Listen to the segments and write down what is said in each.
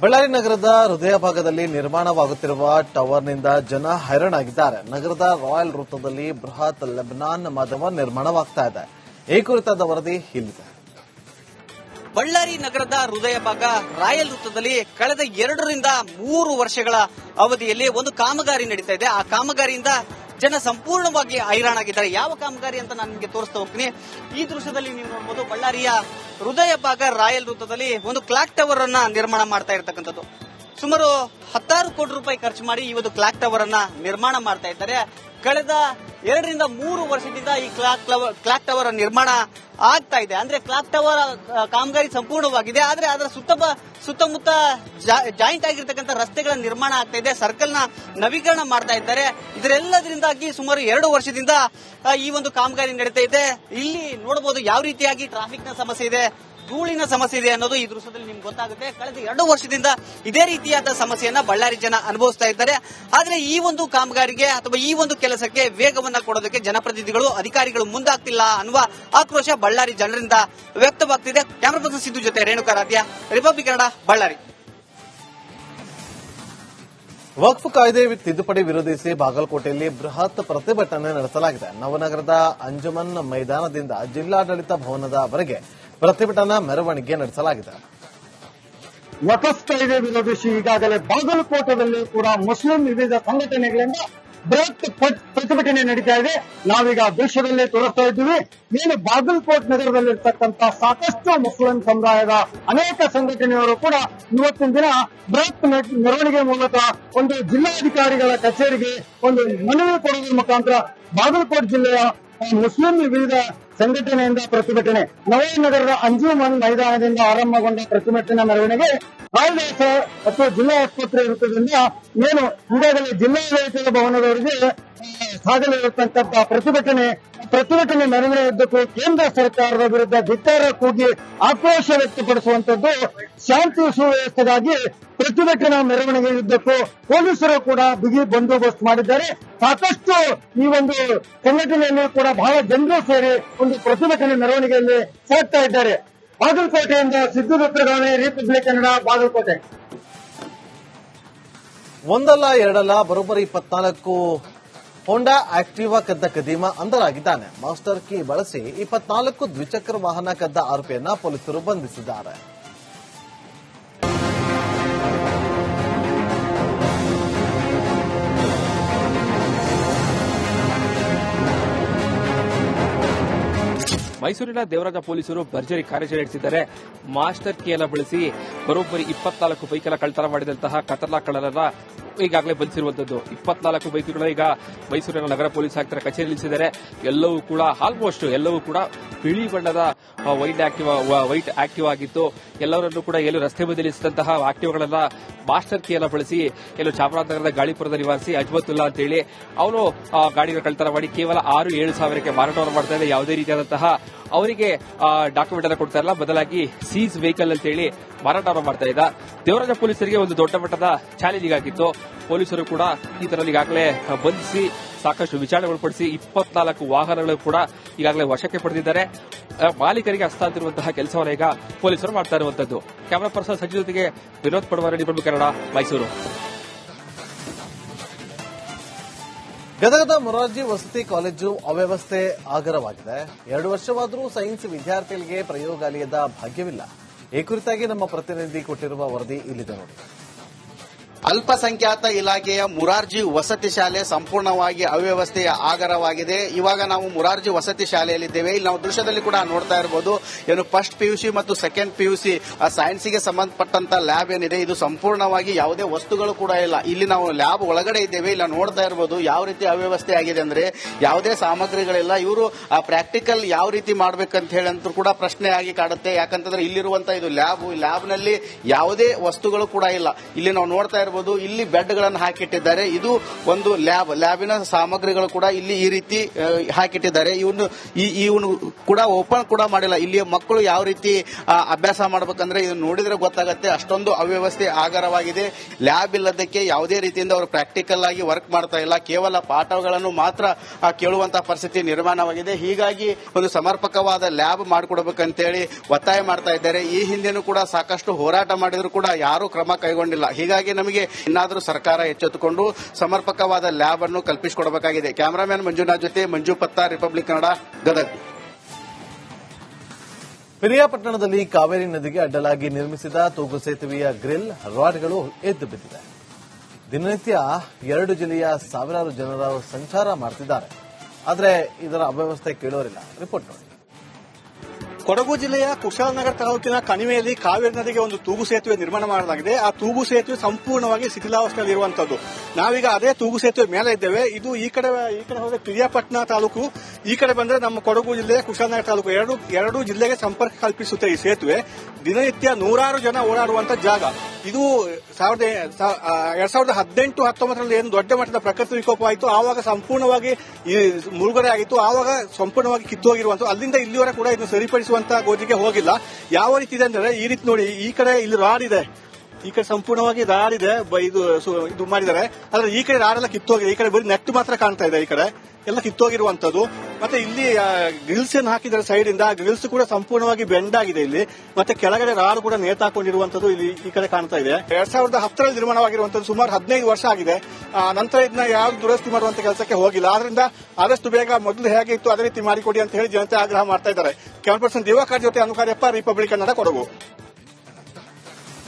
ಬಳ್ಳಾರಿ ನಗರದ ಹೃದಯ ಭಾಗದಲ್ಲಿ ನಿರ್ಮಾಣವಾಗುತ್ತಿರುವ ಟವರ್ನಿಂದ ಜನ ಹೈರಾಣಾಗಿದ್ದಾರೆ. ನಗರದ ರಾಯಲ್ ವೃತ್ತದಲ್ಲಿ ಬೃಹತ್ ಲೆಬನಾನ್ ಮಾಧ್ಯಮ ನಿರ್ಮಾಣವಾಗ್ತಾ ಇದೆ. ಈ ಕುರಿತಾದ ವರದಿ ಇಲ್ಲಿದೆ. ಬಳ್ಳಾರಿ ನಗರದ ಹೃದಯ ಭಾಗ ರಾಯಲ್ ವೃತ್ತದಲ್ಲಿ ಕಳೆದ 2 ರಿಂದ 3 ವರ್ಷಗಳ ಅವಧಿಯಲ್ಲಿ ಒಂದು ಕಾಮಗಾರಿ ನಡೀತಾ ಇದೆ. ಆ ಕಾಮಗಾರಿಯಿಂದ ಜನ ಸಂಪೂರ್ಣವಾಗಿ ಹೈರಾಣಾಗಿದ್ದಾರೆ. ಯಾವ ಕಾಮಗಾರಿ ಅಂತ ನಾನು ನಿಮಗೆ ತೋರಿಸ್ತಾ ಹೋಗ್ತೀನಿ. ಈ ದೃಶ್ಯದಲ್ಲಿ ನೀವು ನೋಡಬಹುದು, ಬಳ್ಳಾರಿಯ ಹೃದಯ ಭಾಗ ರಾಯಲ್ ವೃತ್ತದಲ್ಲಿ ಒಂದು ಕ್ಲಾಕ್ ಟವರ್ ಅನ್ನ ನಿರ್ಮಾಣ ಮಾಡ್ತಾ ಇರತಕ್ಕಂಥದ್ದು. ಸುಮಾರು 16 ಕೋಟಿ ರೂಪಾಯಿ ಖರ್ಚು ಮಾಡಿ ಈ ಒಂದು ಕ್ಲಾಕ್ ಟವರ್ ಅನ್ನ ನಿರ್ಮಾಣ ಮಾಡ್ತಾ ಇದ್ದಾರೆ. ಕಳೆದ 2 ರಿಂದ 3 ವರ್ಷದಿಂದ ಈ ಕ್ಲಾಕ್ ಟವರ್ ನಿರ್ಮಾಣ ಆಗ್ತಾ ಇದೆ. ಅಂದ್ರೆ ಕ್ಲಾಕ್ ಟವರ್ ಕಾಮಗಾರಿ ಸಂಪೂರ್ಣವಾಗಿದೆ. ಆದ್ರೆ ಅದರ ಸುತ್ತಮುತ್ತ ಜಾಯಿಂಟ್ ಆಗಿರ್ತಕ್ಕಂಥ ರಸ್ತೆಗಳ ನಿರ್ಮಾಣ ಆಗ್ತಾ ಇದೆ. ಸರ್ಕಲ್ ನ ನವೀಕರಣ ಮಾಡ್ತಾ ಇದ್ದಾರೆ. ಇದರೆಲ್ಲದರಿಂದಾಗಿ ಸುಮಾರು 2 ವರ್ಷದಿಂದ ಈ ಒಂದು ಕಾಮಗಾರಿ ನಡೀತಾ ಇದೆ. ಇಲ್ಲಿ ನೋಡಬಹುದು ಯಾವ ರೀತಿಯಾಗಿ ಟ್ರಾಫಿಕ್ ನ ಸಮಸ್ಯೆ ಇದೆ, ಧೂಳಿನ ಸಮಸ್ಯೆ ಇದೆ ಅನ್ನೋದು ಈ ದೃಶ್ಯದಲ್ಲಿ ನಿಮ್ಗೆ ಗೊತ್ತಾಗುತ್ತೆ. ಕಳೆದ 2 ವರ್ಷದಿಂದ ಇದೇ ರೀತಿಯಾದ ಸಮಸ್ಯೆಯನ್ನ ಬಳ್ಳಾರಿ ಜನ ಅನುಭವಿಸ್ತಾ ಇದ್ದಾರೆ. ಆದ್ರೆ ಈ ಒಂದು ಕಾಮಗಾರಿಗೆ ಅಥವಾ ಈ ಒಂದು ಕೆಲಸಕ್ಕೆ ವೇಗವನ್ನ ಕೊಡೋದಕ್ಕೆ ಜನಪ್ರತಿನಿಧಿಗಳು, ಅಧಿಕಾರಿಗಳು ಮುಂದಾಗ್ತಿಲ್ಲ ಅನ್ನುವ ಆಕ್ರೋಶ ಬಳ್ಳಾರಿ ಜನರಿಂದ ವ್ಯಕ್ತವಾಗ್ತಿದೆ. ಕ್ಯಾಮರಾ ಪರ್ಸನ್ ಸಿದ್ದು ಜೊತೆ ರೇಣುಕಾ ರಾಧ್ಯ, ರಿಪಬ್ಲಿಕ್ ಕನ್ನಡ, ಬಳ್ಳಾರಿ. ವಕ್ಫ್ ಕಾಯ್ದೆ ತಿದ್ದುಪಡಿ ವಿರೋಧಿಸಿ ಬಾಗಲಕೋಟೆಯಲ್ಲಿ ಬೃಹತ್ ಪ್ರತಿಭಟನೆ ನಡೆಸಲಾಗಿದೆ. ನವನಗರದ ಅಂಜುಮನ್ ಮೈದಾನದಿಂದ ಜಿಲ್ಲಾಡಳಿತ ಭವನದವರೆಗೆ ಪ್ರತಿಭಟನಾ ಮೆರವಣಿಗೆ ನಡೆಸಲಾಗಿದೆ. ವಕ್ಫ್ ಕಾಯ್ದೆ ವಿರೋಧಿಸಿ ಈಗಾಗಲೇ ಬಾಗಲಕೋಟೆಯಲ್ಲಿ ಕೂಡ ಮುಸ್ಲಿಂ ವಿವಿಧ ಸಂಘಟನೆಗಳಿಂದ ಬೃಹತ್ ಪ್ರತಿಭಟನೆ ನಡೀತಾ ಇದೆ. ನಾವೀಗ ದೇಶದಲ್ಲೇ ತೋರಿಸ್ತಾ ಇದ್ದೀವಿ. ಏನು ಬಾಗಲಕೋಟ್ ನಗರದಲ್ಲಿರ್ತಕ್ಕಂಥ ಸಾಕಷ್ಟು ಮುಸ್ಲಿಂ ಸಮುದಾಯದ ಅನೇಕ ಸಂಘಟನೆಯವರು ಕೂಡ ಇವತ್ತಿನ ದಿನ ಬೃಹತ್ ಮೆರವಣಿಗೆ ಮೂಲಕ ಒಂದು ಜಿಲ್ಲಾಧಿಕಾರಿಗಳ ಕಚೇರಿಗೆ ಒಂದು ಮನವಿ ಕೊಡುವುದರ ಮುಖಾಂತರ ಬಾಗಲಕೋಟ್ ಜಿಲ್ಲೆಯ ಮುಸ್ಲಿಂ ವಿವಿಧ ಸಂಘಟನೆಯಿಂದ ಪ್ರತಿಭಟನೆ ನವನಗರದ ಅಂಜುಮನ್ ಮೈದಾನದಿಂದ ಆರಂಭಗೊಂಡ ಪ್ರತಿಭಟನಾ ಮೆರವಣಿಗೆ ಕಾಳಿದಾಸ ಮತ್ತು ಜಿಲ್ಲಾ ಆಸ್ಪತ್ರೆ ವೃತ್ತದಿಂದ ಏನು ಈಗಾಗಲೇ ಜಿಲ್ಲಾಡಳಿತದ ಭವನದವರೆಗೆ ಸಾಗಲಿರತಕ್ಕಂಥ ಪ್ರತಿಭಟನೆ ಮೆರವಣಿಗೆಯುದ್ದಕ್ಕೂ ಕೇಂದ್ರ ಸರ್ಕಾರದ ವಿರುದ್ಧ ಧಿಕ್ಕಾರ ಕೂಗಿ ಆಕ್ರೋಶ ವ್ಯಕ್ತಪಡಿಸುವಂತದ್ದು, ಶಾಂತಿ ಸುವ್ಯವಸ್ಥೆಗಾಗಿ ಪ್ರತಿಭಟನಾ ಮೆರವಣಿಗೆಯುದ್ದಕ್ಕೂ ಪೊಲೀಸರು ಕೂಡ ಬಿಗಿ ಬಂದೋಬಸ್ತ್ ಮಾಡಿದ್ದಾರೆ. ಸಾಕಷ್ಟು ಈ ಒಂದು ಸಂಘಟನೆಯಲ್ಲಿ ಕೂಡ ಬಹಳ ಜನರು ಸೇರಿ ಒಂದು ಪ್ರತಿಭಟನೆ ಮೆರವಣಿಗೆಯಲ್ಲಿ ಸಾಗ್ತಾ ಇದ್ದಾರೆ. ಬಾಗಲಕೋಟೆಯಿಂದ ಸಿದ್ದು ರುದ್ರಗಾಮಿ, ರಿಪಬ್ಲಿಕ್ ಕನ್ನಡ, ಬಾಗಲಕೋಟೆ. ಒಂದಲ್ಲ ಎರಡಲ್ಲ ಬರೋಬ್ಬರಿ 24 ಹೋಂಡಾ ಆಕ್ಟಿವಾ ಕದ್ದ ಕದೀಮ ಅಂಧರಾಗಿದ್ದಾನೆ. ಮಾಸ್ಟರ್ ಕೀ ಬಳಸಿ 24 ದ್ವಿಚಕ್ರ ವಾಹನ ಕದ್ದ ಆರೋಪಿಯನ್ನ ಪೊಲೀಸರು ಬಂಧಿಸಿದ್ದಾರೆ. ಮೈಸೂರಿನ ದೇವರಾಜ ಪೊಲೀಸರು ಭರ್ಜರಿ ಕಾರ್ಯಾಚರಣೆ ನಡೆಸಿದ್ದಾರೆ. ಮಾಸ್ಟರ್ ಕೀಯನ್ನು ಬಳಸಿ ಬರೋಬ್ಬರಿ 24 ಬೈಕೆಲ್ಲ ಕಳ್ಳತನ ಮಾಡಿದಂತಹ ಖತರ್ನಾಕ್ ಕಳ್ಳರನ್ನ ಈಗಾಗಲೇ ಬಂಧಿಸಿರುವಂತದ್ದು. 24 ಬೈಕ್ಗಳು ಈಗ ಮೈಸೂರಿನ ನಗರ ಪೊಲೀಸ್ ಆಯುಕ್ತರ ಕಚೇರಿ ನಿಲ್ಲಿಸಿದ್ದಾರೆ. ಎಲ್ಲವೂ ಕೂಡ ಆಲ್ಮೋಸ್ಟ್ ಬಿಳಿ ಬಣ್ಣದ ವೈಟ್ ಆಕ್ಟಿವ್ ಆಗಿತ್ತು. ಎಲ್ಲರನ್ನೂ ಕೂಡ ರಸ್ತೆ ಬದಿ ನಿಲ್ಲಿಸಿದಂತಹ ಆಕ್ಟಿವ್ಗಳನ್ನ ಮಾಸ್ಟರ್ ಕೀಯನ್ನು ಬಳಸಿ ಚಾಮರಾಜನಗರದ ಗಾಳಿಪುರದ ನಿವಾಸಿ ಅಜ್ಮತುಲ್ಲಾ ಅಂತೇಳಿ ಅವನು ಗಾಡಿಗಳ ಕಳ್ಳತನ ಮಾಡಿ ಕೇವಲ 6-7 ಸಾವಿರಕ್ಕೆ ಮಾರಾಟವನ್ನು ಮಾಡ್ತಾ ಇದೆ. ಯಾವುದೇ ರೀತಿಯಾದಂತಹ ಅವರಿಗೆ ಡಾಕ್ಯುಮೆಂಟ್ ಅನ್ನು ಕೊಡ್ತಾ ಇಲ್ಲ, ಬದಲಾಗಿ ಸೀಸ್ ವೆಹಿಕಲ್ ಅಂತೇಳಿ ಮಾರಾಟವನ್ನು ಮಾಡ್ತಾ ಇದ್ದ. ದೇವರಾಜ ಪೊಲೀಸರಿಗೆ ಒಂದು ದೊಡ್ಡ ಮಟ್ಟದ ಚಾಲೆಂಜ್ ಆಗಿತ್ತು. ಪೊಲೀಸರು ಕೂಡ ಈತನಲ್ಲಿ ಈಗಾಗಲೇ ಬಂಧಿಸಿ ಸಾಕಷ್ಟು ವಿಚಾರಣೆ ಒಳಪಡಿಸಿ 24 ವಾಹನಗಳು ಕೂಡ ಈಗಾಗಲೇ ವಶಕ್ಕೆ ಪಡೆದಿದ್ದಾರೆ. ಮಾಲೀಕರಿಗೆ ಹಸ್ತಾಂತರಿಸುವಂತಹ ಕೆಲಸವನ್ನು ಈಗ ಪೊಲೀಸರು ಮಾಡ್ತಾ ಇರುವಂತದ್ದು. ಕ್ಯಾಮರಾ ಪರ್ಸನ್ ಸಜ್ಜು ಜೊತೆಗೆ ವಿನೋದ್ ಪಡವಾರ, ರಿಪಬ್ಲಿಕ್ ಕನ್ನಡ, ಮೈಸೂರು. ಗದಗದ ಮೊರಾರ್ಜಿ ವಸತಿ ಕಾಲೇಜು ಅವ್ಯವಸ್ಥೆ ಆಗರವಾಗಿದೆ. 2 ವರ್ಷವಾದರೂ ಸೈನ್ಸ್ ವಿದ್ಯಾರ್ಥಿಗಳಿಗೆ ಪ್ರಯೋಗಾಲಯದ ಭಾಗ್ಯವಿಲ್ಲ. ಈ ಕುರಿತಾಗಿ ನಮ್ಮ ಪ್ರತಿನಿಧಿ ಕೊಟ್ಟಿರುವ ವರದಿ ಇಲ್ಲಿದೆ ನೋಡಿ. ಅಲ್ಪಸಂಖ್ಯಾತ ಇಲಾಖೆಯ ಮುರಾರ್ಜಿ ವಸತಿ ಶಾಲೆ ಸಂಪೂರ್ಣವಾಗಿ ಅವ್ಯವಸ್ಥೆಯ ಆಗರವಾಗಿದೆ. ಇವಾಗ ನಾವು ಮುರಾರ್ಜಿ ವಸತಿ ಶಾಲೆಯಲ್ಲಿದ್ದೇವೆ. ಇಲ್ಲಿ ನಾವು ದೃಶ್ಯದಲ್ಲಿ ಕೂಡ ನೋಡ್ತಾ ಇರಬಹುದು, ಏನು ಫಸ್ಟ್ ಪಿಯುಸಿ ಮತ್ತು ಸೆಕೆಂಡ್ ಪಿಯುಸಿ ಸೈನ್ಸ್ಗೆ ಸಂಬಂಧಪಟ್ಟಂತ ಲ್ಯಾಬ್ ಏನಿದೆ, ಇದು ಸಂಪೂರ್ಣವಾಗಿ ಯಾವುದೇ ವಸ್ತುಗಳು ಕೂಡ ಇಲ್ಲ. ಇಲ್ಲಿ ನಾವು ಲ್ಯಾಬ್ ಒಳಗಡೆ ಇದ್ದೇವೆ. ಇಲ್ಲ ನೋಡ್ತಾ ಇರಬಹುದು ಯಾವ ರೀತಿ ಅವ್ಯವಸ್ಥೆ ಆಗಿದೆ ಅಂದ್ರೆ ಯಾವುದೇ ಸಾಮಗ್ರಿಗಳಿಲ್ಲ. ಇವರು ಆ ಪ್ರಾಕ್ಟಿಕಲ್ ಯಾವ ರೀತಿ ಮಾಡ್ಬೇಕಂತ ಹೇಳಿ ಅಂತೂ ಕೂಡ ಪ್ರಶ್ನೆ ಆಗಿ ಕಾಡುತ್ತೆ. ಯಾಕಂತಂದ್ರೆ ಇಲ್ಲಿರುವಂತಹ ಇದು ಲ್ಯಾಬ್ ನಲ್ಲಿ ಯಾವುದೇ ವಸ್ತುಗಳು ಕೂಡ ಇಲ್ಲ. ಇಲ್ಲಿ ನಾವು ನೋಡ್ತಾ ಇರಬಹುದು, ಇಲ್ಲಿ ಬೆಡ್ಗಳನ್ನು ಹಾಕಿಟ್ಟಿದ್ದಾರೆ. ಇದು ಒಂದು ಲ್ಯಾಬಿನ ಸಾಮಗ್ರಿಗಳು ಕೂಡ ಇಲ್ಲಿ ಈ ರೀತಿ ಹಾಕಿಟ್ಟಿದ್ದಾರೆ. ಇವನು ಕೂಡ ಓಪನ್ ಕೂಡ ಮಾಡಿಲ್ಲ. ಇಲ್ಲಿಯ ಮಕ್ಕಳು ಯಾವ ರೀತಿ ಅಭ್ಯಾಸ ಮಾಡಬೇಕಂದ್ರೆ ಇದನ್ನು ನೋಡಿದ್ರೆ ಗೊತ್ತಾಗುತ್ತೆ. ಅಷ್ಟೊಂದು ಅವ್ಯವಸ್ಥೆ ಆಗರವಾಗಿದೆ. ಲ್ಯಾಬ್ ಇಲ್ಲದಕ್ಕೆ ಯಾವುದೇ ರೀತಿಯಿಂದ ಅವರು ಪ್ರಾಕ್ಟಿಕಲ್ ಆಗಿ ವರ್ಕ್ ಮಾಡ್ತಾ ಇಲ್ಲ. ಕೇವಲ ಪಾಠಗಳನ್ನು ಮಾತ್ರ ಕೇಳುವಂತಹ ಪರಿಸ್ಥಿತಿ ನಿರ್ಮಾಣವಾಗಿದೆ. ಹೀಗಾಗಿ ಒಂದು ಸಮರ್ಪಕವಾದ ಲ್ಯಾಬ್ ಮಾಡಿಕೊಡ್ಬೇಕಂತೇಳಿ ಒತ್ತಾಯ ಮಾಡ್ತಾ ಇದ್ದಾರೆ. ಈ ಹಿಂದೆನೂ ಕೂಡ ಸಾಕಷ್ಟು ಹೋರಾಟ ಮಾಡಿದ್ರು ಕೂಡ ಯಾರೂ ಕ್ರಮ ಕೈಗೊಂಡಿಲ್ಲ. ಹೀಗಾಗಿ ನಮಗೆ ಇನ್ನಾದರೂ ಸರ್ಕಾರ ಎಚ್ಚೆತ್ತುಕೊಂಡು ಸಮರ್ಪಕವಾದ ಲ್ಯಾಬ್ ಅನ್ನು ಕಲ್ಪಿಸಿಕೊಡಬೇಕಾಗಿದೆ. ಕ್ಯಾಮರಾಮ್ಯಾನ್ ಮಂಜುನಾಥ್ ಜೊತೆ ಮಂಜು ಪತ್ತಾರ್, ರಿಪಬ್ಲಿಕ್ ಕನ್ನಡ, ಗದಗ್. ಪಿರಿಯಾಪಟ್ಟಣದಲ್ಲಿ ಕಾವೇರಿ ನದಿಗೆ ಅಡ್ಡಲಾಗಿ ನಿರ್ಮಿಸಿದ ತೂಗು ಸೇತುವೆಯ ಗ್ರಿಲ್ ರಾಡ್ಗಳು ಎದ್ದು ಬಿದ್ದಿದೆ. ದಿನನಿತ್ಯ 2 ಜಿಲ್ಲೆಯ ಸಾವಿರಾರು ಜನರು ಸಂಚಾರ ಮಾಡುತ್ತಿದ್ದಾರೆ. ಆದರೆ ಇದರ ಅವ್ಯವಸ್ಥೆ ಕೇಳೋರಿಲ್ಲ. ರಿಪೋರ್ಟ್ ನೋಡಿ. ಕೊಡಗು ಜಿಲ್ಲೆಯ ಕುಶಾಲನಗರ ತಾಲೂಕಿನ ಕಣಿವೆಯಲ್ಲಿ ಕಾವೇರಿ ನದಿಗೆ ಒಂದು ತೂಗು ಸೇತುವೆ ನಿರ್ಮಾಣ ಮಾಡಲಾಗಿದೆ. ಆ ತೂಗು ಸೇತುವೆ ಸಂಪೂರ್ಣವಾಗಿ ಶಿಥಿಲಾವಸ್ಥೆಯಲ್ಲಿ ಇರುವಂತದ್ದು. ನಾವೀಗ ಅದೇ ತೂಗು ಸೇತುವೆ ಮೇಲೆ ಇದ್ದೇವೆ. ಇದು ಈ ಕಡೆ ಹೋದ್ರೆ ಪಿರಿಯಾಪಟ್ಟಣ ತಾಲೂಕು, ಈ ಕಡೆ ಬಂದ್ರೆ ನಮ್ಮ ಕೊಡಗು ಜಿಲ್ಲೆಯ ಕುಶಾಲನಗರ ತಾಲೂಕು. ಎರಡು ಜಿಲ್ಲೆಗೆ ಸಂಪರ್ಕ ಕಲ್ಪಿಸುತ್ತೆ ಈ ಸೇತುವೆ. ದಿನನಿತ್ಯ 100 ಜನ ಓಡಾಡುವಂತ ಜಾಗ ಇದು. 2018-19 ಏನು ದೊಡ್ಡ ಮಟ್ಟದ ಪ್ರಕೃತಿ ವಿಕೋಪ ಆಯಿತು, ಆವಾಗ ಸಂಪೂರ್ಣವಾಗಿ ಈ ಮುಳುಗಡೆ ಆಗಿತ್ತು. ಆವಾಗ ಸಂಪೂರ್ಣವಾಗಿ ಕಿತ್ತೋಗಿರುವಂತ, ಅಲ್ಲಿಂದ ಇಲ್ಲಿವರೆಗೆ ಕೂಡ ಇದನ್ನು ಸರಿಪಡಿಸುವಂತ ಗೋಜಿಗೆ ಹೋಗಿಲ್ಲ. ಯಾವ ರೀತಿ ಇದೆ ಅಂದ್ರೆ ಈ ರೀತಿ ನೋಡಿ, ಈ ಕಡೆ ಇಲ್ಲಿ ರಾಡ್ ಇದೆ, ಈ ಕಡೆ ಸಂಪೂರ್ಣವಾಗಿ ರಾಡ್ ಇದೆ, ಇದು ಮಾಡಿದ್ದಾರೆ. ಆದ್ರೆ ಈ ಕಡೆ ರಾಡ್ ಎಲ್ಲ ಕಿತ್ತೋಗಿದೆ. ಈ ಕಡೆ ಬರೀ ನೆಟ್ ಮಾತ್ರ ಕಾಣ್ತಾ ಇದೆ, ಈ ಕಡೆ ಎಲ್ಲ ಕಿತ್ತೋಗಿರುವಂತದ್ದು. ಮತ್ತೆ ಇಲ್ಲಿ ಗ್ರಿಲ್ಸ್ ಅನ್ನು ಹಾಕಿದ್ದಾರೆ ಸೈಡ್ ಇಂದ. ಗ್ರಿಲ್ಸ್ ಕೂಡ ಸಂಪೂರ್ಣವಾಗಿ ಬೆಂಡ್ ಆಗಿದೆ ಇಲ್ಲಿ. ಮತ್ತೆ ಕೆಳಗಡೆ ರಾಡ್ ಕೂಡ ನೇತಾಕೊಂಡಿರುವಂತದ್ದು ಇಲ್ಲಿ ಈ ಕಡೆ ಕಾಣ್ತಾ ಇದೆ. 2010 ನಿರ್ಮಾಣವಾಗಿರುವಂತದ್ದು, ಸುಮಾರು 15 ವರ್ಷ ಆಗಿದೆ. ನಂತರ ಇದನ್ನ ಯಾವ್ದು ದುರಸ್ತಿ ಮಾಡುವಂತ ಕೆಲಸಕ್ಕೆ ಹೋಗಿಲ್ಲ. ಆದ್ರಿಂದ ಆದಷ್ಟು ಬೇಗ ಮೊದಲು ಹೇಗೆ ಇತ್ತು ಅದೇ ರೀತಿ ಮಾಡಿಕೊಡಿ ಅಂತ ಹೇಳಿ ಜನತೆ ಆಗ್ರಹ ಮಾಡ್ತಾ ಇದ್ದಾರೆ. ಕ್ಯಾಮರಾ ಪರ್ಸನ್ ದಿವಾಕರ್ ಜೊತೆ ಅನುಕಾರ್ಯಪ್ಪ, ರಿಪಬ್ಲಿಕ್ ಕನ್ನಡ, ಕೊಡಗು.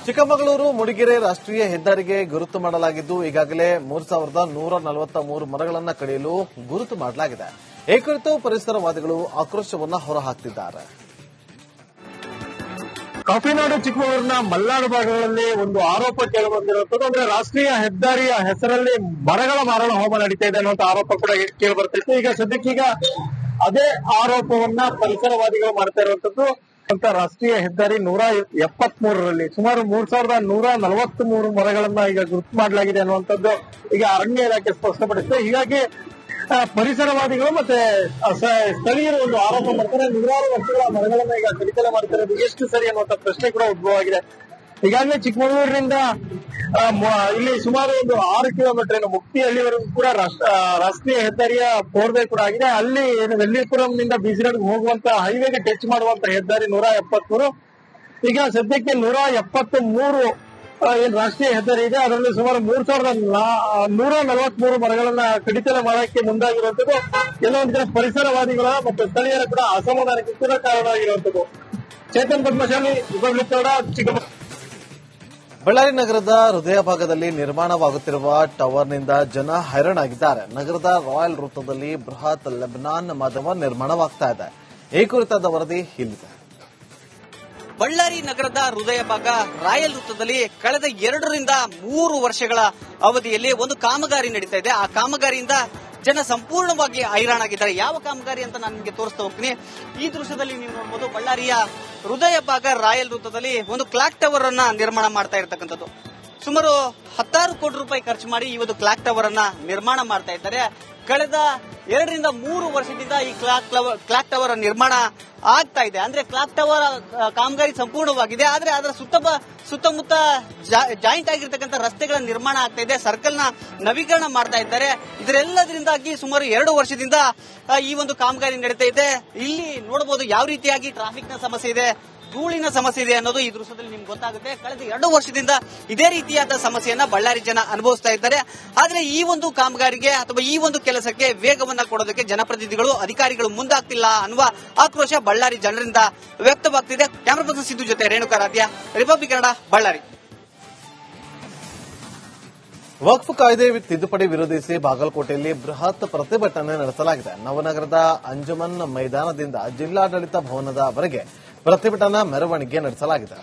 ಚಿಕ್ಕಮಗಳೂರು ಮುಡಿಗೆರೆ ರಾಷ್ಟ್ರೀಯ ಹೆದ್ದಾರಿಗೆ ಗುರುತು ಮಾಡಲಾಗಿದ್ದು ಈಗಾಗಲೇ 3143 ಮರಗಳನ್ನು ಕಡಿಯಲು ಗುರುತು ಮಾಡಲಾಗಿದೆ. ಈ ಕುರಿತು ಪರಿಸರವಾದಿಗಳು ಆಕ್ರೋಶವನ್ನು ಹೊರಹಾಕ್ತಿದ್ದಾರೆ. ಕಾಫಿನಾಡು ಚಿಕ್ಕಮಗಳೂರಿನ ಮಲ್ನಾಡು ಭಾಗಗಳಲ್ಲಿ ಒಂದು ಆರೋಪ ಕೇಳಿಬಂದಿರುವಂತದ್ದು ಅಂದ್ರೆ ರಾಷ್ಟ್ರೀಯ ಹೆದ್ದಾರಿಯ ಹೆಸರಲ್ಲಿ ಮರಗಳ ಮಾರಣ ಹೋಮ ನಡೀತಾ ಇದೆ ಅನ್ನುವಂತ ಆರೋಪ ಕೂಡ ಕೇಳಿ ಬರ್ತಿತ್ತು. ಈಗ ಸದ್ಯಕ್ಕೀಗ ಅದೇ ಆರೋಪವನ್ನ ಪರಿಸರವಾದಿಗಳು ಮಾಡ್ತಾ ಇರುವಂತದ್ದು. ಅಂತ ರಾಷ್ಟ್ರೀಯ ಹೆದ್ದಾರಿ 173ರಲ್ಲಿ ಸುಮಾರು 3143 ಮರಗಳನ್ನ ಈಗ ಗುರುತು ಮಾಡಲಾಗಿದೆ ಅನ್ನುವಂಥದ್ದು ಈಗ ಅರಣ್ಯ ಇಲಾಖೆ ಸ್ಪಷ್ಟಪಡಿಸಿದೆ. ಹೀಗಾಗಿ ಪರಿಸರವಾದಿಗಳು ಮತ್ತೆ ಸ್ಥಳೀಯರು ಒಂದು ಆರೋಪ ಮಾಡ್ತಾರೆ. 100 ವರ್ಷಗಳ ಮರಗಳನ್ನ ಈಗ ಕಡಿತಲೆ ಮಾಡ್ತಿರೋದು ಎಷ್ಟು ಸರಿ ಅನ್ನುವಂಥ ಪ್ರಶ್ನೆ ಕೂಡ ಉದ್ಭವ ಆಗಿದೆ. ಈಗಾಗಲೇ ಚಿಕ್ಕಮಗಳೂರಿನಿಂದ ಇಲ್ಲಿ ಸುಮಾರು ಒಂದು 6 ಕಿಲೋಮೀಟರ್ ಏನು ಮುಕ್ತಿಹಳ್ಳಿವರೆಗೂ ಕೂಡ ರಾಷ್ಟ್ರೀಯ ಹೆದ್ದಾರಿಯ ಫೋರ್ವೇ ಕೂಡ ಆಗಿದೆ. ಅಲ್ಲಿ ಏನು ವೆಲ್ಲಿಪುರಂನಿಂದ ಬೀಸಿರೋಡ್ಗೆ ಹೋಗುವಂತ ಹೈವೇಗೆ ಟಚ್ ಮಾಡುವಂತ ಹೆದ್ದಾರಿ 173. ಈಗ ಸದ್ಯಕ್ಕೆ 173 ಏನ್ ರಾಷ್ಟ್ರೀಯ ಹೆದ್ದಾರಿ ಇದೆ, ಅದರಲ್ಲಿ ಸುಮಾರು 3143 ಮರಗಳನ್ನ ಕಡಿತಲೆ ಮಾಡಕ್ಕೆ ಮುಂದಾಗಿರುವಂತದ್ದು ಕೆಲವೊಂದು ಜನ ಪರಿಸರವಾದಿಗಳ ಮತ್ತು ಸ್ಥಳೀಯರ ಕೂಡ ಅಸಮಾಧಾನಕ್ಕೆ ಕೂಡ ಕಾರಣವಾಗಿರುವಂತದ್ದು. ಚೇತನ್ ಪದ್ಮಶಾಲಿ, ರಿಪಬ್ಲಿಕ್ ಕನ್ನಡ, ಚಿಕ್ಕಮಗಳೂರು. ಬಳ್ಳಾರಿ ನಗರದ ಹೃದಯ ಭಾಗದಲ್ಲಿ ನಿರ್ಮಾಣವಾಗುತ್ತಿರುವ ಟವರ್ನಿಂದ ಜನ ಹೈರಾಣಾಗಿದ್ದಾರೆ. ನಗರದ ರಾಯಲ್ ವೃತ್ತದಲ್ಲಿ ಬೃಹತ್ ಲೆಬನಾನ್ ಮಾಧ್ಯಮ ನಿರ್ಮಾಣವಾಗ್ತಾ ಇದೆ. ಈ ಕುರಿತಾದ ವರದಿ ಇಲ್ಲಿದೆ. ಬಳ್ಳಾರಿ ನಗರದ ಹೃದಯ ಭಾಗ ರಾಯಲ್ ವೃತ್ತದಲ್ಲಿ ಕಳೆದ 2-3 ವರ್ಷಗಳ ಅವಧಿಯಲ್ಲಿ ಒಂದು ಕಾಮಗಾರಿ ನಡೀತಾ ಇದೆ. ಆ ಕಾಮಗಾರಿಯಿಂದ ಜನ ಸಂಪೂರ್ಣವಾಗಿ ಹೈರಾಣಾಗಿದ್ದಾರೆ. ಯಾವ ಕಾಮಗಾರಿ ಅಂತ ನಾನು ನಿಮಗೆ ತೋರಿಸ್ತಾ ಹೋಗ್ತೀನಿ. ಈ ದೃಶ್ಯದಲ್ಲಿ ನೀವು ನೋಡಬಹುದು, ಬಳ್ಳಾರಿಯ ಹೃದಯ ಭಾಗ ರಾಯಲ್ ವೃತ್ತದಲ್ಲಿ ಒಂದು ಕ್ಲಾಕ್ ಟವರ್ ಅನ್ನ ನಿರ್ಮಾಣ ಮಾಡ್ತಾ ಇರತಕ್ಕಂಥದ್ದು. ಸುಮಾರು 16 ಕೋಟಿ ರೂಪಾಯಿ ಖರ್ಚು ಮಾಡಿ ಈ ಒಂದು ಕ್ಲಾಕ್ ಟವರ್ ಅನ್ನ ನಿರ್ಮಾಣ ಮಾಡ್ತಾ ಇದ್ದಾರೆ. ಕಳೆದ 2-3 ವರ್ಷದಿಂದ ಈ ಕ್ಲಾಕ್ ಟವರ್ ನಿರ್ಮಾಣ ಆಗ್ತಾ ಇದೆ. ಅಂದ್ರೆ ಕ್ಲಾಕ್ ಟವರ್ ಕಾಮಗಾರಿ ಸಂಪೂರ್ಣವಾಗಿದೆ. ಆದ್ರೆ ಅದರ ಸುತ್ತಮುತ್ತ ಜಾಯಿಂಟ್ ಆಗಿರ್ತಕ್ಕಂಥ ರಸ್ತೆಗಳ ನಿರ್ಮಾಣ ಆಗ್ತಾ ಇದೆ. ಸರ್ಕಲ್ ನ ನವೀಕರಣ ಮಾಡ್ತಾ ಇದ್ದಾರೆ. ಇದರೆಲ್ಲದರಿಂದಾಗಿ ಸುಮಾರು 2 ವರ್ಷದಿಂದ ಈ ಒಂದು ಕಾಮಗಾರಿ ನಡೀತಾ ಇದೆ. ಇಲ್ಲಿ ನೋಡಬಹುದು ಯಾವ ರೀತಿಯಾಗಿ ಟ್ರಾಫಿಕ್ ನ ಸಮಸ್ಯೆ ಇದೆ, ಧೂಳಿನ ಸಮಸ್ಯೆ ಇದೆ ಅನ್ನೋದು ಈ ದೃಶ್ಯದಲ್ಲಿ ನಿಮ್ಗೆ ಗೊತ್ತಾಗುತ್ತೆ. ಕಳೆದ 2 ವರ್ಷದಿಂದ ಇದೇ ರೀತಿಯಾದ ಸಮಸ್ಯೆಯನ್ನ ಬಳ್ಳಾರಿ ಜನ ಅನುಭವಿಸ್ತಾ ಇದ್ದಾರೆ. ಆದ್ರೆ ಈ ಒಂದು ಕಾಮಗಾರಿಗೆ ಅಥವಾ ಈ ಒಂದು ಕೆಲಸಕ್ಕೆ ವೇಗವನ್ನ ಕೊಡೋದಕ್ಕೆ ಜನಪ್ರತಿನಿಧಿಗಳು, ಅಧಿಕಾರಿಗಳು ಮುಂದಾಗ್ತಿಲ್ಲ ಅನ್ನುವ ಆಕ್ರೋಶ ಬಳ್ಳಾರಿ ಜನರಿಂದ ವ್ಯಕ್ತವಾಗ್ತಿದೆ. ಕ್ಯಾಮರಾ ಪರ್ಸನ್ ಸಿದ್ದು ಜೊತೆ ರೇಣುಕಾ ರಾಧ್ಯ, ರಿಪಬ್ಲಿಕ್ ಕನ್ನಡ, ಬಳ್ಳಾರಿ. ವಕ್ಫ್ ಕಾಯ್ದೆ ತಿದ್ದುಪಡಿ ವಿರೋಧಿಸಿ ಬಾಗಲಕೋಟೆಯಲ್ಲಿ ಬೃಹತ್ ಪ್ರತಿಭಟನೆ ನಡೆಸಲಾಗಿದೆ. ನವನಗರದ ಅಂಜುಮನ್ ಮೈದಾನದಿಂದ ಜಿಲ್ಲಾಡಳಿತ ಭವನದವರೆಗೆ ಪ್ರತಿಭಟನಾ ಮೆರವಣಿಗೆ ನಡೆಸಲಾಗಿದೆ.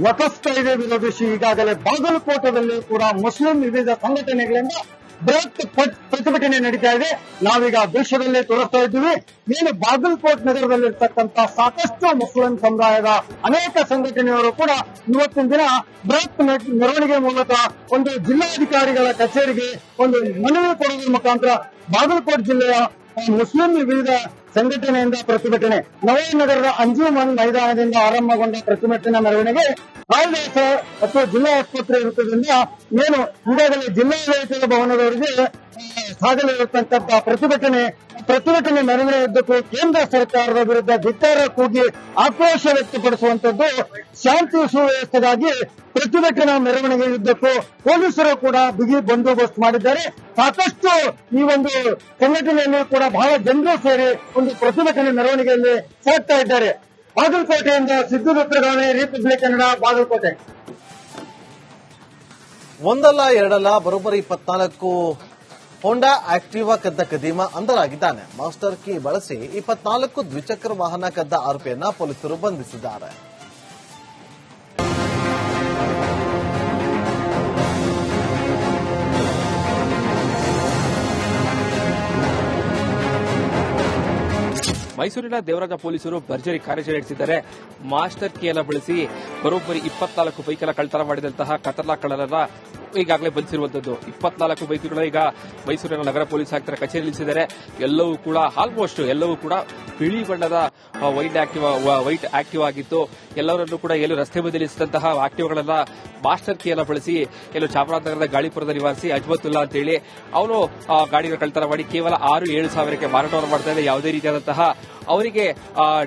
ವಕಫ್ ಕಾಯ್ದೆ ವಿರೋಧಿಸಿ ಈಗಾಗಲೇ ಬಾಗಲಕೋಟೆಯಲ್ಲಿ ಕೂಡ ಮುಸ್ಲಿಂ ವಿವಿಧ ಸಂಘಟನೆಗಳಿಂದ ಬೃಹತ್ ಪ್ರತಿಭಟನೆ ನಡೀತಾ ಇದೆ. ನಾವೀಗ ದೃಶ್ಯದಲ್ಲೇ ತೋರಿಸ್ತಾ ಇದ್ದೀವಿ. ಏನು ಬಾಗಲಕೋಟ್ ನಗರದಲ್ಲಿರ್ತಕ್ಕಂಥ ಸಾಕಷ್ಟು ಮುಸ್ಲಿಂ ಸಮುದಾಯದ ಅನೇಕ ಸಂಘಟನೆಯವರು ಕೂಡ ಇವತ್ತಿನ ದಿನ ಬೃಹತ್ ಮೆರವಣಿಗೆ ಮೂಲಕ ಒಂದು ಜಿಲ್ಲಾಧಿಕಾರಿಗಳ ಕಚೇರಿಗೆ ಒಂದು ಮನವಿ ಕೊಡುವುದರ ಮುಖಾಂತರ ಬಾಗಲಕೋಟ್ ಜಿಲ್ಲೆಯ ಮುಸ್ಲಿಂ ವಿವಿಧ ಸಂಘಟನೆಯಿಂದ ಪ್ರತಿಭಟನೆ ನವನಗರದ ಅಂಜುಮನ್ ಮೈದಾನದಿಂದ ಆರಂಭಗೊಂಡ ಪ್ರತಿಭಟನಾ ಮೆರವಣಿಗೆ ರಾಯದಾಸ ಅಥವಾ ಜಿಲ್ಲಾ ಆಸ್ಪತ್ರೆ ವೃತ್ತದಿಂದ ಏನು ಈಗಾಗಲೇ ಜಿಲ್ಲಾಡಳಿತದ ಭವನದವರೆಗೆ ಸಾಗಲಿರತಕ್ಕಂಥ ಪ್ರತಿಭಟನೆ ಮೆರವಣಿಗೆಯುದ್ದಕ್ಕೂ ಕೇಂದ್ರ ಸರ್ಕಾರದ ವಿರುದ್ಧ ಧಿಕ್ಕಾರ ಕೂಗಿ ಆಕ್ರೋಶ ವ್ಯಕ್ತಪಡಿಸುವಂತದ್ದು ಶಾಂತಿ ಸುವ್ಯವಸ್ಥೆಗಾಗಿ ಪ್ರತಿಭಟನಾ ಮೆರವಣಿಗೆಯುದ್ದಕ್ಕೂ ಪೊಲೀಸರು ಕೂಡ ಬಿಗಿ ಬಂದೋಬಸ್ತ್ ಮಾಡಿದ್ದಾರೆ. ಸಾಕಷ್ಟು ಈ ಒಂದು ಸಂಘಟನೆಯಲ್ಲಿ ಕೂಡ ಬಹಳ ಜನರು ಸೇರಿ ಒಂದು ಪ್ರತಿಭಟನೆ ಮೆರವಣಿಗೆಯಲ್ಲಿ ಸಾಗ್ತಾ ಇದ್ದಾರೆ. ಬಾಗಲಕೋಟೆಯಿಂದ ಸಿದ್ದು ರಿಪಬ್ಲಿಕ್ ಕನ್ನಡ, ಬಾಗಲಕೋಟೆ. ಒಂದಲ್ಲ ಎರಡಲ್ಲ ಬರೋಬ್ಬರಿ 24 ಹೋಂಡಾ ಆಕ್ಟಿವಾ ಕದ್ದ ಕದೀಮ ಅಂಧರಾಗಿದ್ದಾನೆ. ಮಾಸ್ಟರ್ ಕೀ ಬಳಸಿ 24 ದ್ವಿಚಕ್ರ ವಾಹನ ಕದ್ದ ಆರೋಪಿಯನ್ನ ಪೊಲೀಸರು ಬಂಧಿಸಿದ್ದಾರೆ. ಮೈಸೂರಿನ ದೇವರಾಜ ಪೊಲೀಸರು ಭರ್ಜರಿ ಕಾರ್ಯಾಚರಣೆ ನಡೆಸಿದ್ದಾರೆ. ಮಾಸ್ಟರ್ ಕೀ ಬಳಸಿ ಬರೋಬ್ಬರಿ 24 ಬೈಕೆಲ್ಲ ಕಳ್ತನ ಮಾಡಿದಂತಹ ಖತರ್ನಾಕ್ ಕಳ್ಳರನ್ನ ಈಗಾಗಲೇ ಬಂಧಿಸಿರುವಂತದ್ದು. 24 ಬೈಕ್ಗಳು ಈಗ ಮೈಸೂರಿನ ನಗರ ಪೊಲೀಸ್ ಆಯುಕ್ತರ ಕಚೇರಿ ನಿಲ್ಲಿಸಿದ್ದಾರೆ. ಎಲ್ಲವೂ ಕೂಡ ಆಲ್ಮೋಸ್ಟ್ ಎಲ್ಲವೂ ಕೂಡ ಬಿಳಿ ಬಣ್ಣದ ವೈಟ್ ಆಕ್ಟಿವ್ ಆಗಿತ್ತು. ಎಲ್ಲರನ್ನೂ ಕೂಡ ಎಲ್ಲೂ ರಸ್ತೆ ಬದಿ ನಿಲ್ಲಿಸಿದಂತಹ ಆಕ್ಟಿವ್ಗಳನ್ನ ಮಾಸ್ಟರ್ ಕೀ ಬಳಸಿ ಎಲ್ಲೋ ಚಾಮರಾಜನಗರದ ಗಾಳಿಪುರದ ನಿವಾಸಿ ಅಜ್ಮತುಲ್ಲಾ ಅಂತೇಳಿ ಅವನು ಗಾಡಿಗಳ ಕಳ್ತನ ಮಾಡಿ ಕೇವಲ 6-7 ಸಾವಿರಕ್ಕೆ ಮಾರಾಟವನ್ನು ಮಾಡ್ತಾ ಇದೆ. ಯಾವುದೇ ರೀತಿಯಾದಂತಹ ಅವರಿಗೆ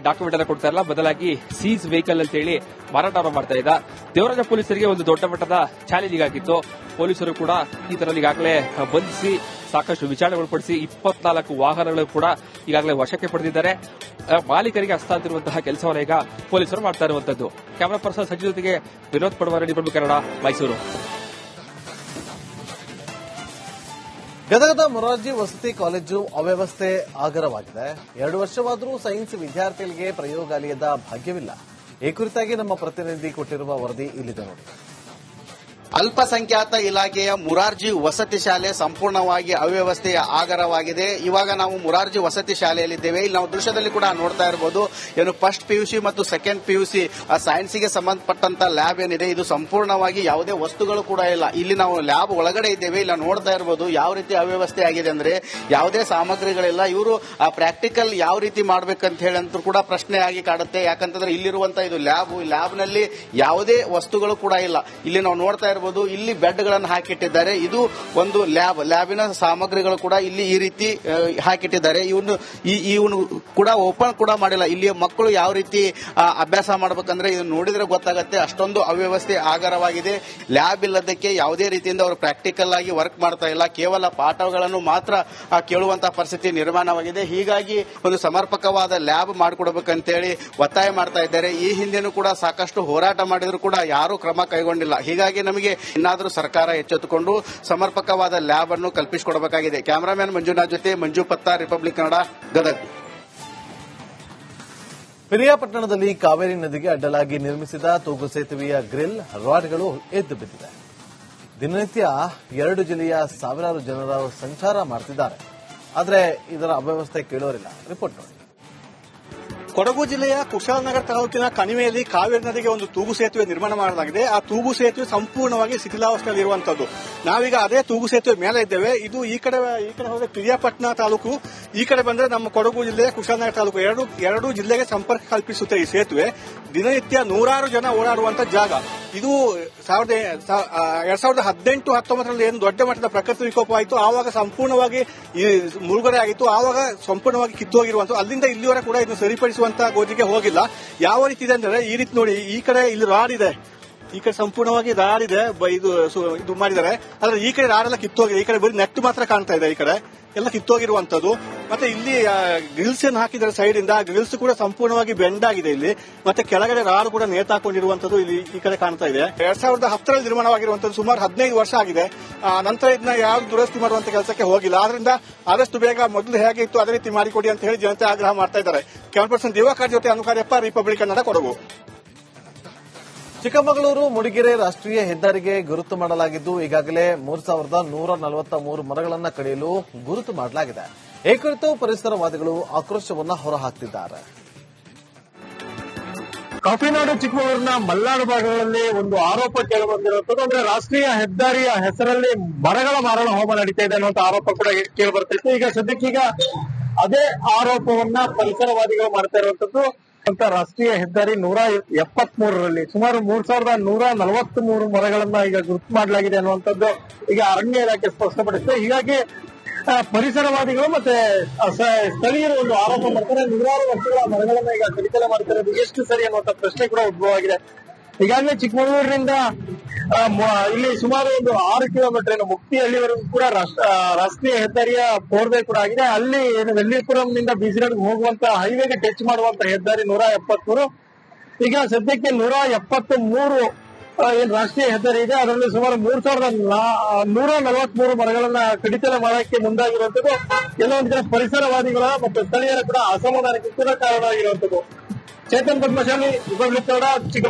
ಡಾಕ್ಯುಮೆಂಟ್ ಅನ್ನು ಕೊಡ್ತಾ ಇಲ್ಲ, ಬದಲಾಗಿ ಸೀಸ್ ವೆಹಿಕಲ್ ಅಂತೇಳಿ ಮಾರಾಟವನ್ನು ಮಾಡ್ತಾ ಇದ್ದ. ದೇವರಾಜ ಪೊಲೀಸರಿಗೆ ಒಂದು ದೊಡ್ಡ ಮಟ್ಟದ ಚಾಲೆಂಜ್ ಆಗಿತ್ತು. ಪೊಲೀಸರು ಕೂಡ ಇದರಲ್ಲಿ ಈಗಾಗಲೇ ಬಂಧಿಸಿ ಸಾಕಷ್ಟು ವಿಚಾರಣೆ ಒಳಪಡಿಸಿ 24 ವಾಹನಗಳು ಕೂಡ ಈಗಾಗಲೇ ವಶಕ್ಕೆ ಪಡೆದಿದ್ದಾರೆ. ಮಾಲೀಕರಿಗೆ ಹಸ್ತಾಂತರಿಸುವಂತಹ ಕೆಲಸವನ್ನು ಈಗ ಪೊಲೀಸರು ಮಾಡ್ತಾ ಇರುವಂತದ್ದು. ಕ್ಯಾಮರಾ ಪರ್ಸನ್ ಸಜ್ಜು ಜೊತೆಗೆ ವಿನೋದ್ ಪಡವಾರ, ರಿಪಬ್ಲಿಕ್ ಕನ್ನಡ, ಮೈಸೂರು. ಗದಗದ ಮೊರಾರ್ಜಿ ವಸತಿ ಕಾಲೇಜು ಅವ್ಯವಸ್ಥೆ ಆಗರವಾಗಿದೆ. 2 ವರ್ಷವಾದರೂ ಸೈನ್ಸ್ ವಿದ್ಯಾರ್ಥಿಗಳಿಗೆ ಪ್ರಯೋಗಾಲಯದ ಭಾಗ್ಯವಿಲ್ಲ. ಈ ಕುರಿತಾಗಿ ನಮ್ಮ ಪ್ರತಿನಿಧಿ ಕೊಟ್ಟಿರುವ ವರದಿ ಇಲ್ಲಿದೆ ನೋಡಿ. ಅಲ್ಪಸಂಖ್ಯಾತ ಇಲಾಖೆಯ ಮುರಾರ್ಜಿ ವಸತಿ ಶಾಲೆ ಸಂಪೂರ್ಣವಾಗಿ ಅವ್ಯವಸ್ಥೆಯ ಆಗರವಾಗಿದೆ. ಇವಾಗ ನಾವು ಮುರಾರ್ಜಿ ವಸತಿ ಶಾಲೆಯಲ್ಲಿದ್ದೇವೆ. ಇಲ್ಲಿ ನಾವು ದೃಶ್ಯದಲ್ಲಿ ಕೂಡ ನೋಡ್ತಾ ಇರಬಹುದು. ಏನು ಫಸ್ಟ್ ಪಿಯುಸಿ ಮತ್ತು ಸೆಕೆಂಡ್ ಪಿಯುಸಿ ಸೈನ್ಸ್ಗೆ ಸಂಬಂಧಪಟ್ಟಂತ ಲ್ಯಾಬ್ ಏನಿದೆ ಇದು ಸಂಪೂರ್ಣವಾಗಿ ಯಾವುದೇ ವಸ್ತುಗಳು ಕೂಡ ಇಲ್ಲ. ಇಲ್ಲಿ ನಾವು ಲ್ಯಾಬ್ ಒಳಗಡೆ ಇದ್ದೇವೆ. ಇಲ್ಲ ನೋಡ್ತಾ ಇರಬಹುದು ಯಾವ ರೀತಿ ಅವ್ಯವಸ್ಥೆ ಆಗಿದೆ ಅಂದ್ರೆ ಯಾವುದೇ ಸಾಮಗ್ರಿಗಳಿಲ್ಲ. ಇವರು ಪ್ರಾಕ್ಟಿಕಲ್ ಯಾವ ರೀತಿ ಮಾಡ್ಬೇಕಂತ ಹೇಳಿ ಅಂತೂ ಕೂಡ ಪ್ರಶ್ನೆ ಆಗಿ ಕಾಡುತ್ತೆ. ಯಾಕಂತಂದ್ರೆ ಇಲ್ಲಿರುವಂತಹ ಇದು ಲ್ಯಾಬ್ನಲ್ಲಿ ಯಾವುದೇ ವಸ್ತುಗಳು ಕೂಡ ಇಲ್ಲ. ಇಲ್ಲಿ ನಾವು ನೋಡ್ತಾ ಇರಬಹುದು. ಇಲ್ಲಿ ಬೆಡ್ ಗಳನ್ನು ಹಾಕಿಟ್ಟಿದ್ದಾರೆ. ಇದು ಒಂದು ಲ್ಯಾಬಿನ ಸಾಮಗ್ರಿಗಳು ಕೂಡ ಇಲ್ಲಿ ಈ ರೀತಿ ಹಾಕಿಟ್ಟಿದ್ದಾರೆ. ಇವನು ಕೂಡ ಓಪನ್ ಕೂಡ ಮಾಡಿಲ್ಲ. ಇಲ್ಲಿ ಮಕ್ಕಳು ಯಾವ ರೀತಿ ಅಭ್ಯಾಸ ಮಾಡಬೇಕಂದ್ರೆ ಇದು ನೋಡಿದ್ರೆ ಗೊತ್ತಾಗುತ್ತೆ. ಅಷ್ಟೊಂದು ಅವ್ಯವಸ್ಥೆ ಆಗರವಾಗಿದೆ. ಲ್ಯಾಬ್ ಇಲ್ಲದಕ್ಕೆ ಯಾವುದೇ ರೀತಿಯಿಂದ ಅವರು ಪ್ರಾಕ್ಟಿಕಲ್ ಆಗಿ ವರ್ಕ್ ಮಾಡ್ತಾ ಇಲ್ಲ. ಕೇವಲ ಪಾಠಗಳನ್ನು ಮಾತ್ರ ಕೇಳುವಂತಹ ಪರಿಸ್ಥಿತಿ ನಿರ್ಮಾಣವಾಗಿದೆ. ಹೀಗಾಗಿ ಒಂದು ಸಮರ್ಪಕವಾದ ಲ್ಯಾಬ್ ಮಾಡಿಕೊಡಬೇಕಂತೇಳಿ ಒತ್ತಾಯ ಮಾಡ್ತಾ ಇದ್ದಾರೆ. ಈ ಹಿಂದೆನೂ ಕೂಡ ಸಾಕಷ್ಟು ಹೋರಾಟ ಮಾಡಿದ್ರು ಕೂಡ ಯಾರೂ ಕ್ರಮ ಕೈಗೊಂಡಿಲ್ಲ. ಹೀಗಾಗಿ ನಮಗೆ ಇನ್ನಾದರೂ ಸರ್ಕಾರ ಎಚ್ಚೆತ್ತುಕೊಂಡು ಸಮರ್ಪಕವಾದ ಲ್ಯಾಬ್ ಅನ್ನು ಕಲ್ಪಿಸಿಕೊಡಬೇಕಾಗಿದೆ. ಕ್ಯಾಮರಾಮನ್ ಮಂಜುನಾಥ್ ಜೊತೆ ಮಂಜು ಪತ್ತಾರ್, ರಿಪಬ್ಲಿಕ್ ಕನ್ನಡ, ಗದಗ. ಪಿರಿಯಾಪಟ್ಟಣದಲ್ಲಿ ಕಾವೇರಿ ನದಿಗೆ ಅಡ್ಡಲಾಗಿ ನಿರ್ಮಿಸಿದ ತೂಗು ಸೇತುವೆಯ ಗ್ರಿಲ್ ರಾಡ್ಗಳು ಎದ್ದು ಬಿದ್ದಿದೆ. ದಿನನಿತ್ಯ 2 ಜಿಲ್ಲೆಯ ಸಾವಿರಾರು ಜನರು ಸಂಚಾರ ಮಾಡ್ತಿದ್ದಾರೆ. ಆದರೆ ಇದರ ಅವ್ಯವಸ್ಥೆ ಕೇಳೋರಿಲ್ಲ. ರಿಪೋರ್ಟ್ ನೋಡಿ. ಕೊಡಗು ಜಿಲ್ಲೆಯ ಕುಶಾಲನಗರ ತಾಲೂಕಿನ ಕಣಿವೆಯಲ್ಲಿ ಕಾವೇರಿ ನದಿಗೆ ಒಂದು ತೂಗು ಸೇತುವೆ ನಿರ್ಮಾಣ ಮಾಡಲಾಗಿದೆ. ಆ ತೂಗು ಸೇತುವೆ ಸಂಪೂರ್ಣವಾಗಿ ಶಿಥಿಲಾವಸ್ಥೆಯಲ್ಲಿ ಇರುವಂತದ್ದು. ನಾವೀಗ ಅದೇ ತೂಗು ಸೇತುವೆ ಮೇಲೆ ಇದ್ದೇವೆ. ಇದು ಈ ಕಡೆ ಹೋದ್ರೆ ಪಿರಿಯಾಪಟ್ಟಣ ತಾಲೂಕು, ಈ ಕಡೆ ಬಂದ್ರೆ ನಮ್ಮ ಕೊಡಗು ಜಿಲ್ಲೆಯ ಕುಶಾಲನಗರ ತಾಲೂಕು. ಎರಡು ಜಿಲ್ಲೆಗೆ ಸಂಪರ್ಕ ಕಲ್ಪಿಸುತ್ತೆ ಈ ಸೇತುವೆ. ದಿನನಿತ್ಯ 100 ಜನ ಓಡಾಡುವಂತ ಜಾಗ ಇದು. 2018-19 ಏನು ದೊಡ್ಡ ಮಟ್ಟದ ಪ್ರಕೃತಿ ವಿಕೋಪ ಆಯಿತು, ಆವಾಗ ಸಂಪೂರ್ಣವಾಗಿ ಈ ಮುಳುಗಡೆ ಆಗಿತ್ತು. ಆವಾಗ ಸಂಪೂರ್ಣವಾಗಿ ಕಿತ್ತೋಗಿರುವಂತ ಅಲ್ಲಿಂದ ಇಲ್ಲಿವರೆಗೆ ಕೂಡ ಇದನ್ನು ಸರಿಪಡಿಸುವಂತ ಗೋಜಿಗೆ ಹೋಗಿಲ್ಲ. ಯಾವ ರೀತಿ ಇದೆ ಅಂದ್ರೆ ಈ ರೀತಿ ನೋಡಿ, ಈ ಕಡೆ ಇಲ್ಲಿ ರಾಡ್ ಇದೆ, ಈ ಕಡೆ ಸಂಪೂರ್ಣವಾಗಿ ರಾಡ್ ಇದೆ, ಇದು ಮಾಡಿದ್ದಾರೆ. ಆದ್ರೆ ಈ ಕಡೆ ರಾಡ್ ಎಲ್ಲ ಕಿತ್ತೋಗಿದೆ. ಈ ಕಡೆ ಬರೀ ನೆಟ್ ಮಾತ್ರ ಕಾಣ್ತಾ ಇದೆ. ಈ ಕಡೆ ಎಲ್ಲ ಕಿತ್ತೋಗಿರುವಂತದ್ದು. ಮತ್ತೆ ಇಲ್ಲಿ ಗ್ರಿಲ್ಸ್ ಅನ್ನು ಹಾಕಿದ್ದಾರೆ ಸೈಡ್ ಇಂದ. ಗ್ರಿಲ್ಸ್ ಕೂಡ ಸಂಪೂರ್ಣವಾಗಿ ಬೆಂಡ್ ಆಗಿದೆ ಇಲ್ಲಿ. ಮತ್ತೆ ಕೆಳಗಡೆ ರಾಡ್ ಕೂಡ ನೇತಾಕೊಂಡಿರುವಂತದ್ದು ಇಲ್ಲಿ ಈ ಕಡೆ ಕಾಣ್ತಾ ಇದೆ. 2010 ನಿರ್ಮಾಣವಾಗಿರುವಂತದ್ದು. ಸುಮಾರು 15 ವರ್ಷ ಆಗಿದೆ. ನಂತರ ಇದನ್ನ ಯಾರು ದುರಸ್ತಿ ಮಾಡುವಂತ ಕೆಲಸಕ್ಕೆ ಹೋಗಿಲ್ಲ. ಆದ್ರಿಂದ ಆದಷ್ಟು ಬೇಗ ಮೊದಲು ಹೇಗೆ ಇತ್ತು ಅದೇ ರೀತಿ ಮಾಡಿಕೊಡಿ ಅಂತ ಹೇಳಿ ಜನತೆ ಆಗ್ರಹ ಮಾಡ್ತಾ ಇದ್ದಾರೆ. ಕ್ಯಾಮರಾ ಪರ್ಸನ್ ದಿವಾಕರ್ ಜೊತೆ ಅನುಕಾರ್ಯಪ್ಪ, ರಿಪಬ್ಲಿಕ್ ಕನ್ನಡ, ಕೊಡಗು. ಚಿಕ್ಕಮಗಳೂರು ಮೂಡಿಗೆರೆ ರಾಷ್ಟ್ರೀಯ ಹೆದ್ದಾರಿಗೆ ಗುರುತು ಮಾಡಲಾಗಿದ್ದು ಈಗಾಗಲೇ 3143 ಮರಗಳನ್ನು ಕಡಿಯಲು ಗುರುತು ಮಾಡಲಾಗಿದೆ. ಈ ಕುರಿತು ಪರಿಸರವಾದಿಗಳು ಆಕ್ರೋಶವನ್ನ ಹೊರಹಾಕ್ತಿದ್ದಾರೆ. ಕಾಫಿನಾಡು ಚಿಕ್ಕಮಗಳೂರಿನ ಮಲ್ನಾಡು ಭಾಗಗಳಲ್ಲಿ ಒಂದು ಆರೋಪ ಕೇಳಿಬಂದಿರುವಂತದ್ದು ಅಂದ್ರೆ ರಾಷ್ಟ್ರೀಯ ಹೆದ್ದಾರಿಯ ಹೆಸರಲ್ಲಿ ಮರಗಳ ಮಾರಣ ಹೋಮ ನಡೀತಾ ಇದೆ ಅನ್ನುವಂತ ಆರೋಪ ಕೂಡ ಕೇಳಿ ಬರ್ತಿತ್ತು. ಈಗ ಸದ್ಯಕ್ಕೀಗ ಅದೇ ಆರೋಪವನ್ನ ಪರಿಸರವಾದಿಗಳು ಮಾಡ್ತಾ ಇರುವಂತದ್ದು. ಅಂತ ರಾಷ್ಟ್ರೀಯ ಹೆದ್ದಾರಿ 173ರಲ್ಲಿ ಸುಮಾರು 3143 ಮರಗಳನ್ನ ಈಗ ಗುರುತು ಮಾಡಲಾಗಿದೆ ಅನ್ನುವಂಥದ್ದು ಈಗ ಅರಣ್ಯ ಇಲಾಖೆ ಸ್ಪಷ್ಟಪಡಿಸಿದೆ. ಹೀಗಾಗಿ ಪರಿಸರವಾದಿಗಳು ಮತ್ತೆ ಸ್ಥಳೀಯರು ಒಂದು ಆರೋಪ ಮಾಡ್ತಾರೆ. ನೂರಾರು ವರ್ಷಗಳ ಮರಗಳನ್ನ ಈಗ ಕಡಿತಲೆ ಮಾಡ್ತಿರೋದು ಎಷ್ಟು ಸರಿ ಅನ್ನುವಂಥ ಪ್ರಶ್ನೆ ಕೂಡ ಉದ್ಭವ ಆಗಿದೆ. ಈಗಾಗಲೇ ಚಿಕ್ಕಮಗಳೂರಿನಿಂದ ಇಲ್ಲಿ ಸುಮಾರು ಒಂದು 6 ಕಿಲೋಮೀಟರ್ ಏನು ಮುಕ್ತಿಹಳ್ಳಿವರೆಗೂ ಕೂಡ ರಾಷ್ಟ್ರೀಯ ಹೆದ್ದಾರಿಯ 4 ಕೂಡ ಆಗಿದೆ. ಅಲ್ಲಿ ಏನು ವೆಲ್ಲಿಪುರಂನಿಂದ ಬೀಸಿರೋಡ್ಗೆ ಹೋಗುವಂತ ಹೈವೇಗೆ ಟಚ್ ಮಾಡುವಂತ ಹೆದ್ದಾರಿ 173. ಈಗ ಸದ್ಯಕ್ಕೆ 173 ಏನ್ ರಾಷ್ಟ್ರೀಯ ಹೆದ್ದಾರಿ ಇದೆ ಅದರಲ್ಲಿ ಸುಮಾರು 3143 ಮರಗಳನ್ನ ಕಡಿತಲೆ ಮಾಡಕ್ಕೆ ಮುಂದಾಗಿರುವಂತದ್ದು ಕೆಲವೊಂದು ಜನ ಪರಿಸರವಾದಿಗಳ ಮತ್ತು ಸ್ಥಳೀಯರ ಕೂಡ ಅಸಮಾಧಾನಕ್ಕೆ ಕೂಡ ಕಾರಣ ಆಗಿರುವಂತದ್ದು. ಚೇತನ್ ಪದ್ಮಶಾಲಿ, ರಿಪಬ್ಲಿಕ್ ಕನ್ನಡ, ಚಿಕ್ಕ